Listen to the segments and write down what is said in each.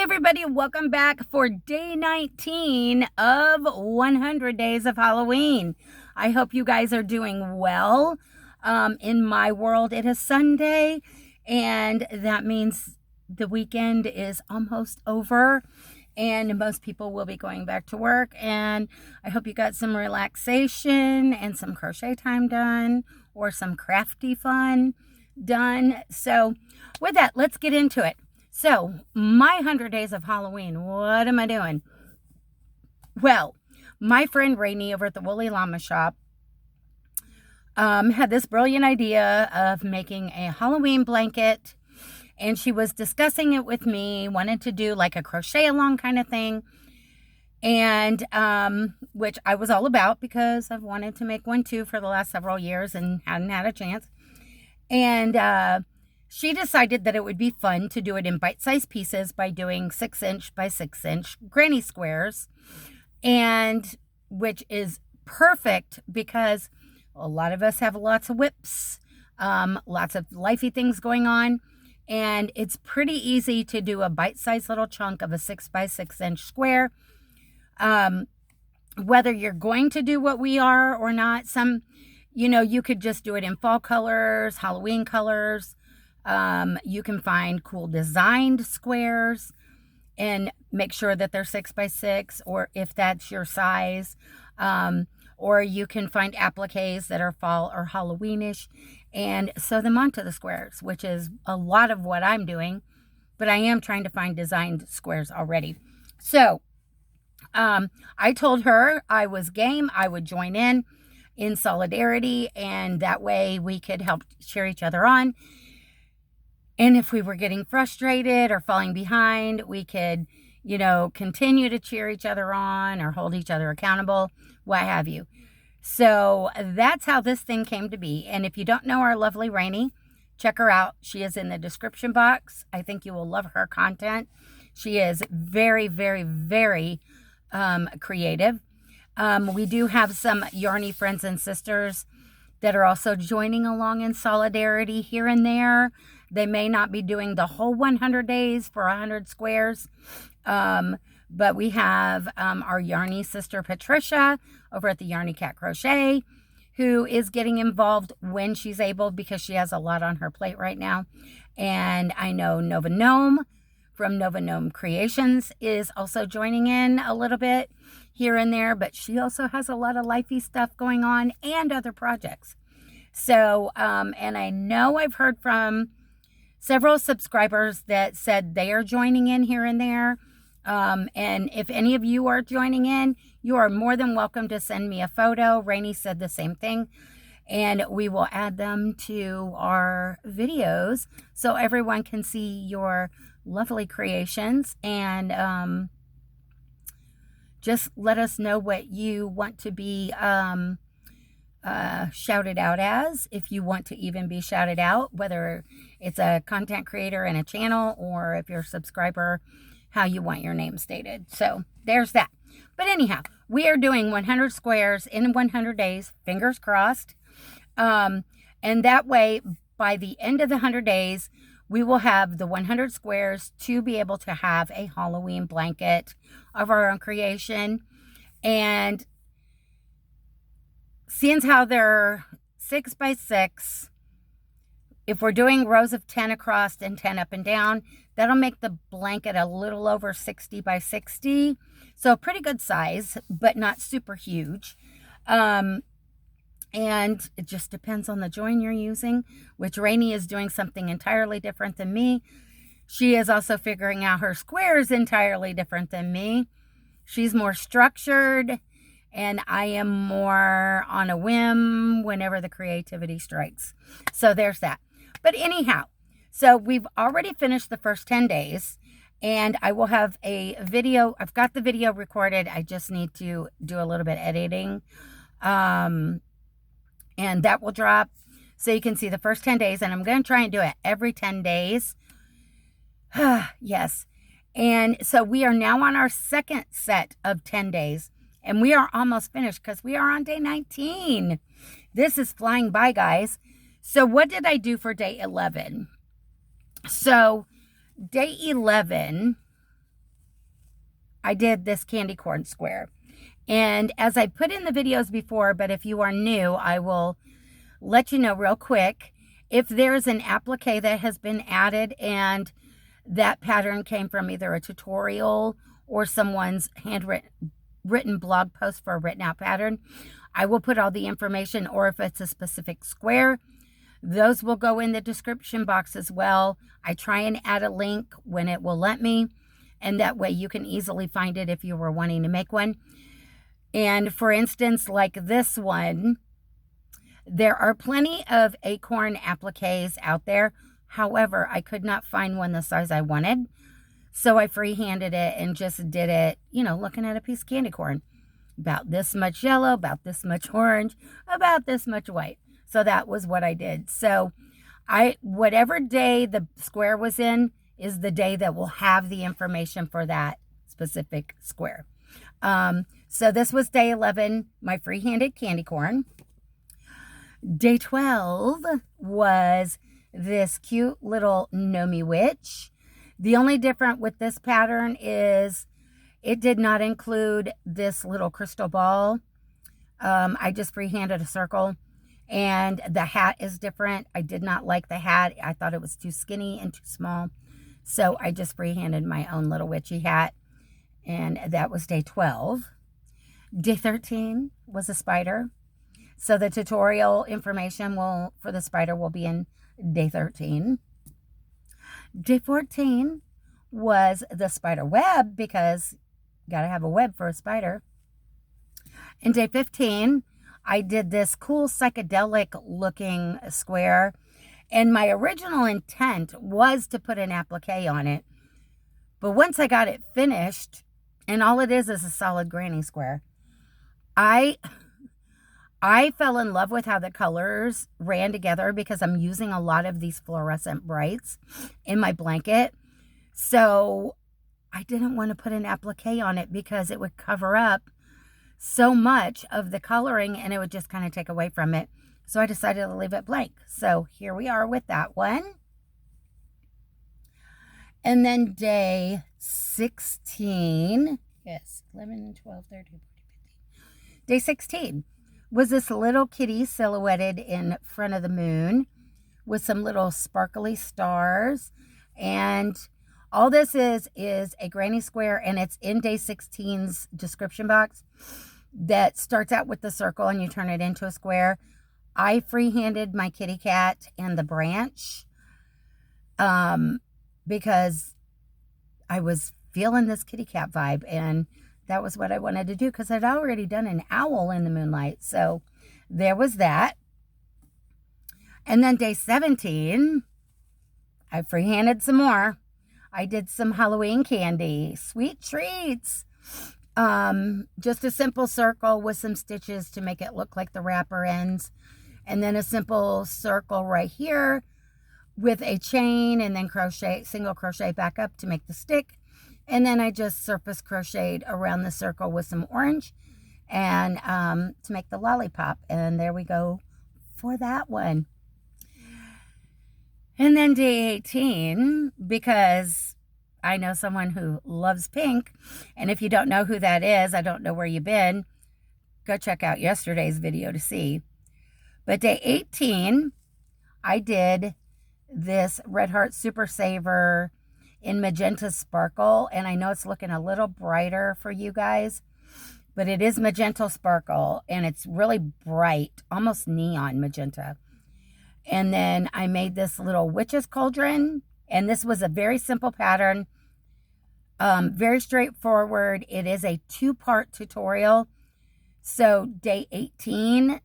everybody, welcome back for day 19 of 100 Days of Halloween. I hope you guys are doing well. In my world, it is Sunday, and that means the weekend is almost over, and most people will be going back to work. And I hope you got some relaxation and some crochet time done, or some crafty fun done. So with that, let's get into it. So, my 100 Days of Halloween, what am I doing? Well, my friend Rainee over at the Woolly Llama Shop had this brilliant idea of making a Halloween blanket, and she was discussing it with me, wanted to do like a crochet along kind of thing, and which I was all about because I've wanted to make one too for the last several years and hadn't had a chance. And she decided that it would be fun to do it in bite-sized pieces by doing 6-inch by 6-inch granny squares, and which is perfect because a lot of us have lots of whips, lots of lifey things going on, and it's pretty easy to do a bite-sized little chunk of a 6 by 6-inch square. Whether you're going to do what we are or not, you could just do it in fall colors, Halloween colors. You can find cool designed squares and make sure that they're 6 by 6, or if that's your size. Or you can find appliques that are fall or Halloweenish and sew them onto the squares, which is a lot of what I'm doing, but I am trying to find designed squares already. So, I told her I was game. I would join in solidarity, and that way we could help cheer each other on. And if we were getting frustrated or falling behind, we could, continue to cheer each other on or hold each other accountable, what have you. So that's how this thing came to be. And if you don't know our lovely Rainee, check her out. She is in the description box. I think you will love her content. She is very, very, very creative. We do have some yarny friends and sisters that are also joining along in solidarity here and there. They may not be doing the whole 100 days for 100 squares, but we have our yarny sister Patricia over at the Yarny Cat Crochet, who is getting involved when she's able because she has a lot on her plate right now. And I know Nova Gnome from Nova Gnome Creations is also joining in a little bit here and there, but she also has a lot of lifey stuff going on and other projects. So, and I know I've heard from several subscribers that said they are joining in here and there. And if any of you are joining in, you are more than welcome to send me a photo. Rainee said the same thing. And we will add them to our videos so everyone can see your lovely creations. And just let us know what you want to be shouted out as, if you want to even be shouted out, whether it's a content creator in a channel or if you're a subscriber, how you want your name stated. So there's that. But anyhow, we are doing 100 squares in 100 days, fingers crossed. And that way, by the end of the 100 days, we will have the 100 squares to be able to have a Halloween blanket of our own creation. And seeing how they're 6 by 6, if we're doing rows of 10 across and 10 up and down, that'll make the blanket a little over 60 by 60. So a pretty good size, but not super huge. And it just depends on the join you're using, which Rainee is doing something entirely different than me. She is also figuring out her squares entirely different than me. She's more structured, and I am more on a whim whenever the creativity strikes. So there's that. But anyhow, so we've already finished the first 10 days, and I will have a video. I've got the video recorded. I just need to do a little bit editing. And that will drop so you can see the first 10 days. And I'm going to try and do it every 10 days. Yes. And so we are now on our second set of 10 days. And we are almost finished because we are on day 19. This is flying by, guys. So what did I do for day 11? So day 11, I did this candy corn square. And as I put in the videos before, but if you are new, I will let you know real quick. If there's an applique that has been added and that pattern came from either a tutorial or someone's handwritten blog post for a written out pattern, I will put all the information, or if it's a specific square, those will go in the description box as well. I try and add a link when it will let me, and that way you can easily find it if you were wanting to make one. And for instance, like this one, there are plenty of acorn appliques out there. However, I could not find one the size I wanted. So I freehanded it and just did it, looking at a piece of candy corn. About this much yellow, about this much orange, about this much white. So that was what I did. So whatever day the square was in is the day that will have the information for that specific square. So this was day 11, my free-handed candy corn. Day 12 was this cute little Nomi witch. The only difference with this pattern is it did not include this little crystal ball. I just free-handed a circle, and the hat is different. I did not like the hat. I thought it was too skinny and too small. So I just free-handed my own little witchy hat, and that was day 12. Day 13 was a spider. So the tutorial information for the spider will be in day 13. Day 14 was the spider web, because you got to have a web for a spider. And day 15, I did this cool psychedelic looking square. And my original intent was to put an applique on it. But once I got it finished, and all it is a solid granny square, I fell in love with how the colors ran together, because I'm using a lot of these fluorescent brights in my blanket. So I didn't want to put an applique on it because it would cover up so much of the coloring and it would just kind of take away from it. So I decided to leave it blank. So here we are with that one. And then day 16, yes, 11, 12, 13, 14, 15. Day 16 was this little kitty silhouetted in front of the moon with some little sparkly stars. And all this is a granny square, and it's in day 16's description box that starts out with the circle and you turn it into a square. I free-handed my kitty cat and the branch because I was feeling this kitty cat vibe, and that was what I wanted to do because I'd already done an owl in the moonlight. So there was that. And then day 17, I free-handed some more. I did some Halloween candy, sweet treats. Just a simple circle with some stitches to make it look like the wrapper ends. And then a simple circle right here with a chain, and then single crochet back up to make the stick. And then I just surface crocheted around the circle with some orange and to make the lollipop. And there we go for that one. And then day 18, because I know someone who loves pink, and if you don't know who that is, I don't know where you've been, go check out yesterday's video to see. But day 18, I did this Red Heart Super Saver in Magenta Sparkle, and I know it's looking a little brighter for you guys, but it is Magenta Sparkle, and it's really bright, almost neon magenta. And then I made this little witch's cauldron, and this was a very simple pattern, very straightforward. It is a 2-part tutorial. So day 18,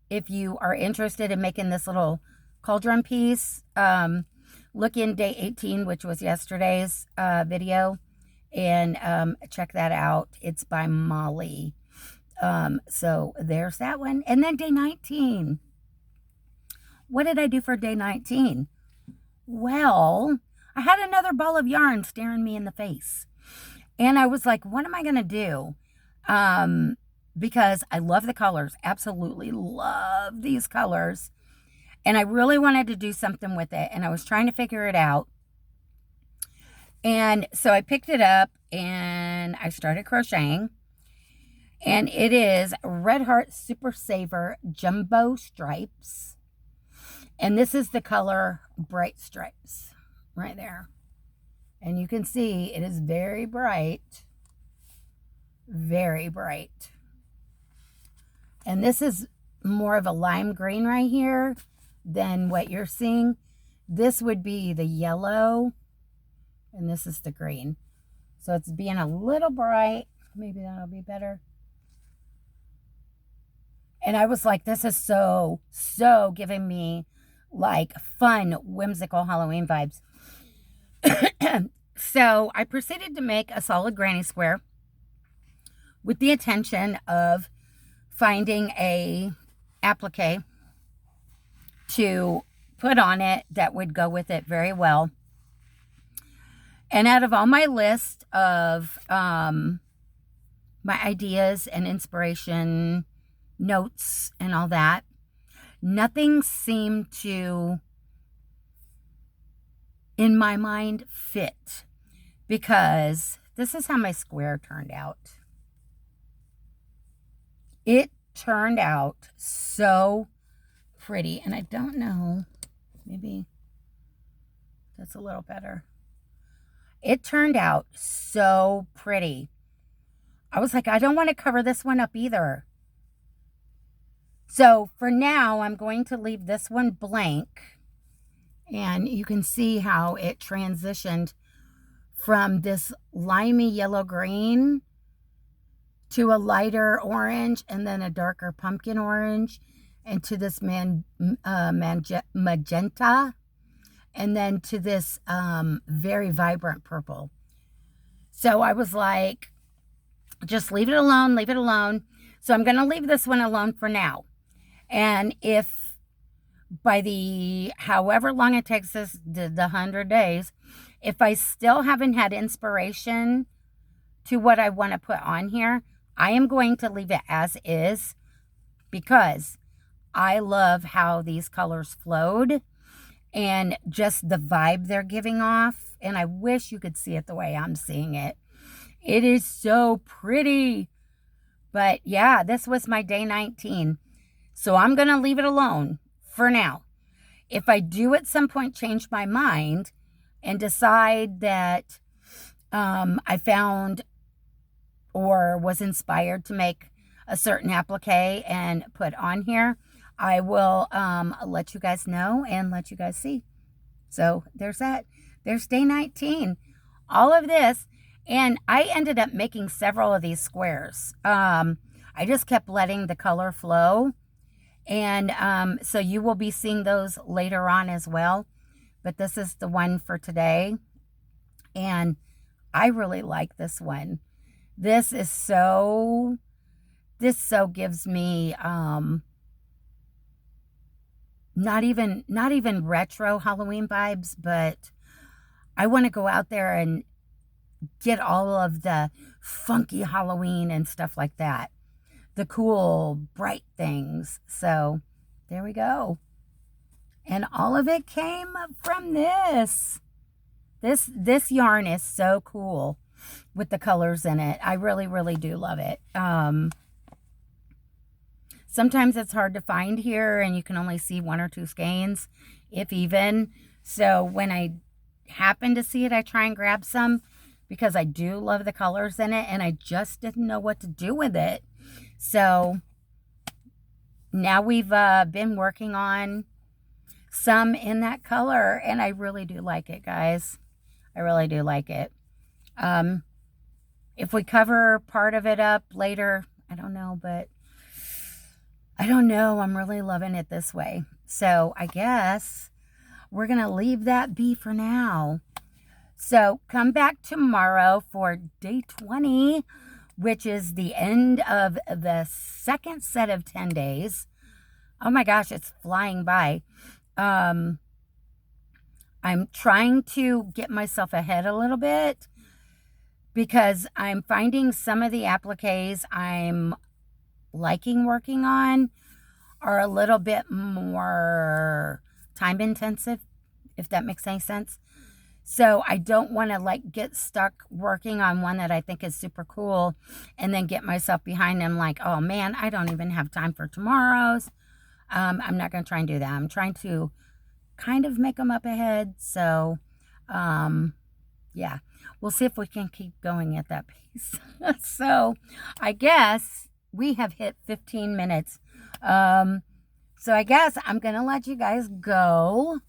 if you are interested in making this little cauldron piece, look in day 18, which was yesterday's video, and check that out. It's by Molly. So there's that one. And then day 19. What did I do for day 19? Well, I had another ball of yarn staring me in the face. And I was like, what am I going to do? Because I love the colors. Absolutely love these colors. And I really wanted to do something with it. And I was trying to figure it out. And so I picked it up and I started crocheting. And it is Red Heart Super Saver Jumbo Stripes. And this is the color Bright Stripes right there. And you can see it is very bright. Very bright. And this is more of a lime green right here than what you're seeing. This would be the yellow. And this is the green. So it's being a little bright. Maybe that'll be better. And I was like, this is so giving me like fun, whimsical Halloween vibes. So I proceeded to make a solid granny square with the intention of finding a applique to put on it that would go with it very well. And out of all my list of my ideas and inspiration notes and all that, nothing seemed to, in my mind, fit, because this is how my square turned out. It turned out so pretty, and I don't know, maybe that's a little better. It turned out so pretty. I was like, I don't want to cover this one up either. So for now, I'm going to leave this one blank. And you can see how it transitioned from this limey yellow green to a lighter orange and then a darker pumpkin orange and to this magenta and then to this very vibrant purple. So I was like, just leave it alone, leave it alone. So I'm going to leave this one alone for now. And if by the, however long it takes us, the 100 days, if I still haven't had inspiration to what I want to put on here, I am going to leave it as is, because I love how these colors flowed and just the vibe they're giving off. And I wish you could see it the way I'm seeing it. It is so pretty. But yeah, this was my day 19. So I'm going to leave it alone for now. If I do at some point change my mind and decide that I found or was inspired to make a certain applique and put on here, I will let you guys know and let you guys see. So there's that. There's day 19. All of this. And I ended up making several of these squares. I just kept letting the color flow. And so you will be seeing those later on as well. But this is the one for today. And I really like this one. This so gives me not even retro Halloween vibes, but I want to go out there and get all of the funky Halloween and stuff like that. The cool, bright things. So there we go. And all of it came from this. This yarn is so cool with the colors in it. I really, really do love it. Sometimes it's hard to find here and you can only see 1 or 2 skeins, if even. So when I happen to see it, I try and grab some because I do love the colors in it and I just didn't know what to do with it. So now we've been working on some in that color and I really do like it, guys. I really do like it. If we cover part of it up later, I don't know, but I don't know. I'm really loving it this way. So I guess we're going to leave that be for now. So come back tomorrow for day 20, which is the end of the second set of 10 days. Oh my gosh, it's flying by. I'm trying to get myself ahead a little bit because I'm finding some of the appliques I'm liking working on are a little bit more time intensive, if that makes any sense. So I don't want to like get stuck working on one that I think is super cool and then get myself behind them like, oh man, I don't even have time for tomorrow's. I'm not going to try and do that. I'm trying to kind of make them up ahead. So, yeah, we'll see if we can keep going at that pace. So I guess we have hit 15 minutes. So I guess I'm going to let you guys go.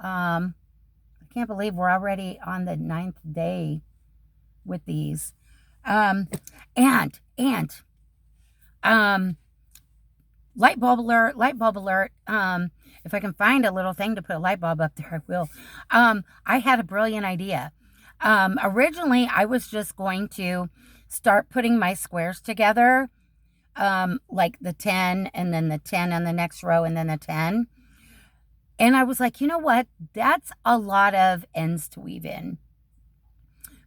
I can't believe we're already on the 9th day with these. And light bulb alert, light bulb alert. If I can find a little thing to put a light bulb up there, I will. I had a brilliant idea. Originally, I was just going to start putting my squares together, like the 10 and then the 10 on the next row and then the 10. And I was like, you know what? That's a lot of ends to weave in.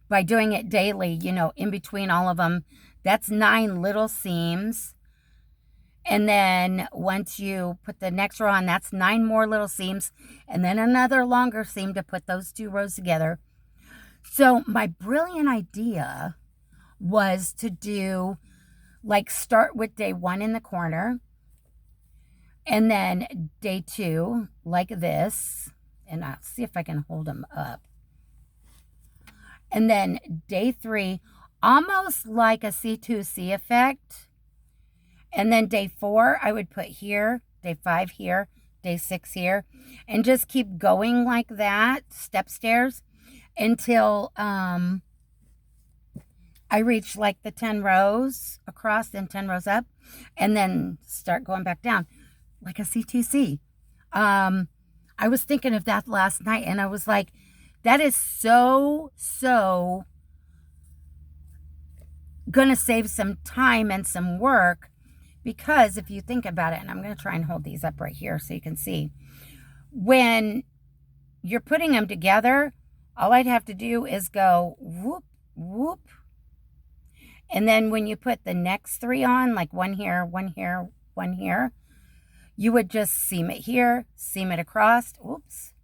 By doing it daily, you know, in between all of them, that's 9 little seams. And then once you put the next row on, that's 9 more little seams. And then another longer seam to put those 2 rows together. So my brilliant idea was to do, like, start with day 1 in the corner. And then day 2, like this. And I'll see if I can hold them up. And then day 3, almost like a C2C effect. And then day 4, I would put here, day 5 here, day 6 here, and just keep going like that, step stairs, until I reach like the 10 rows across and 10 rows up, and then start going back down like a C2C. I was thinking of that last night, and I was like, that is so gonna save some time and some work. Because if you think about it, and I'm going to try and hold these up right here so you can see, when you're putting them together, all I'd have to do is go whoop, whoop. And then when you put the next 3 on, like 1 here, 1 here, 1 here, you would just seam it here, seam it across, oops.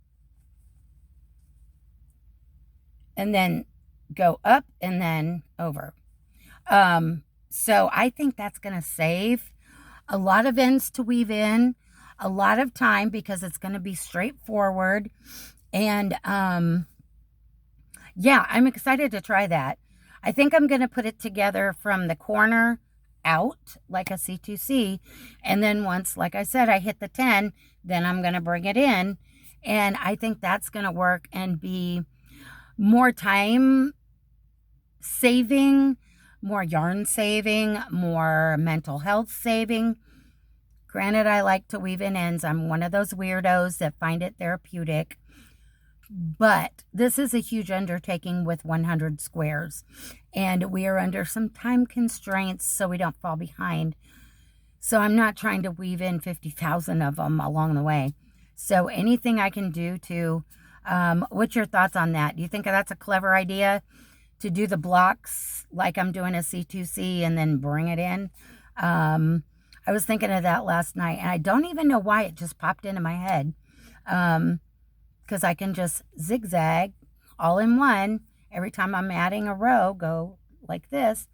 And then go up and then over. So I think that's going to save a lot of ends to weave in, a lot of time, because it's going to be straightforward. And yeah, I'm excited to try that. I think I'm going to put it together from the corner out like a C2C. And then once, like I said, I hit the 10, then I'm going to bring it in. And I think that's going to work and be more time saving, more yarn saving, more mental health saving. Granted, I like to weave in ends. I'm one of those weirdos that find it therapeutic. But this is a huge undertaking with 100 squares. And we are under some time constraints so we don't fall behind. So I'm not trying to weave in 50,000 of them along the way. So anything I can do to, what's your thoughts on that? Do you think that's a clever idea? To do the blocks like I'm doing a C2C and then bring it in. I was thinking of that last night, and I don't even know why it just popped into my head. Because I can just zigzag all in one. Every time I'm adding a row, go like this,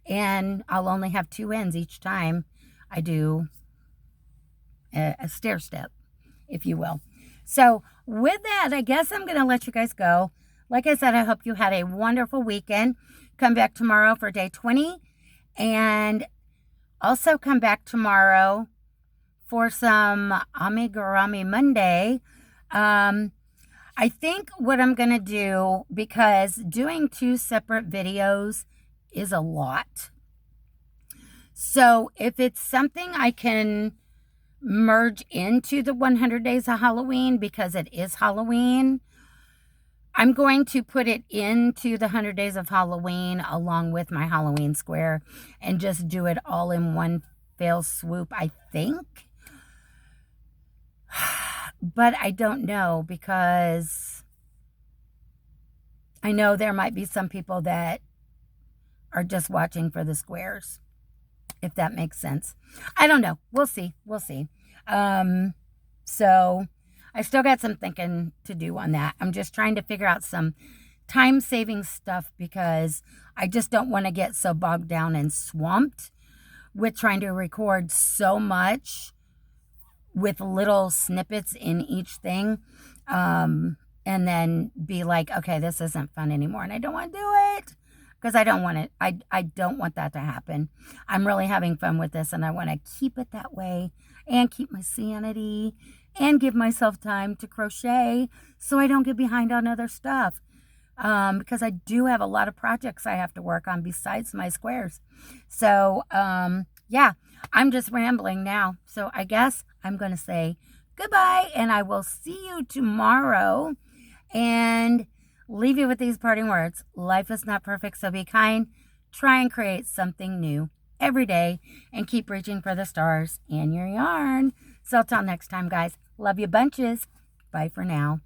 and I'll only have 2 ends each time I do a stair step, if you will. So with that, I guess I'm going to let you guys go. Like I said, I hope you had a wonderful weekend. Come back tomorrow for day 20. And also come back tomorrow for some Amigurumi Monday. I think what I'm going to do, because doing 2 separate videos is a lot. So if it's something I can merge into the 100 Days of Halloween, because it is Halloween, I'm going to put it into the 100 Days of Halloween along with my Halloween square and just do it all in one fell swoop, I think. But I don't know, because I know there might be some people that are just watching for the squares, if that makes sense. I don't know. We'll see. We'll see. So I still got some thinking to do on that. I'm just trying to figure out some time-saving stuff because I just don't want to get so bogged down and swamped with trying to record so much with little snippets in each thing. And then be like, okay, this isn't fun anymore. And I don't want to do it because I don't want it. I don't want that to happen. I'm really having fun with this and I want to keep it that way and keep my sanity and give myself time to crochet so I don't get behind on other stuff. Because I do have a lot of projects I have to work on besides my squares. So, yeah, I'm just rambling now. So I guess I'm going to say goodbye and I will see you tomorrow and leave you with these parting words. Life is not perfect, so be kind. Try and create something new every day and keep reaching for the stars in your yarn. So till next time, guys, love you bunches. Bye for now.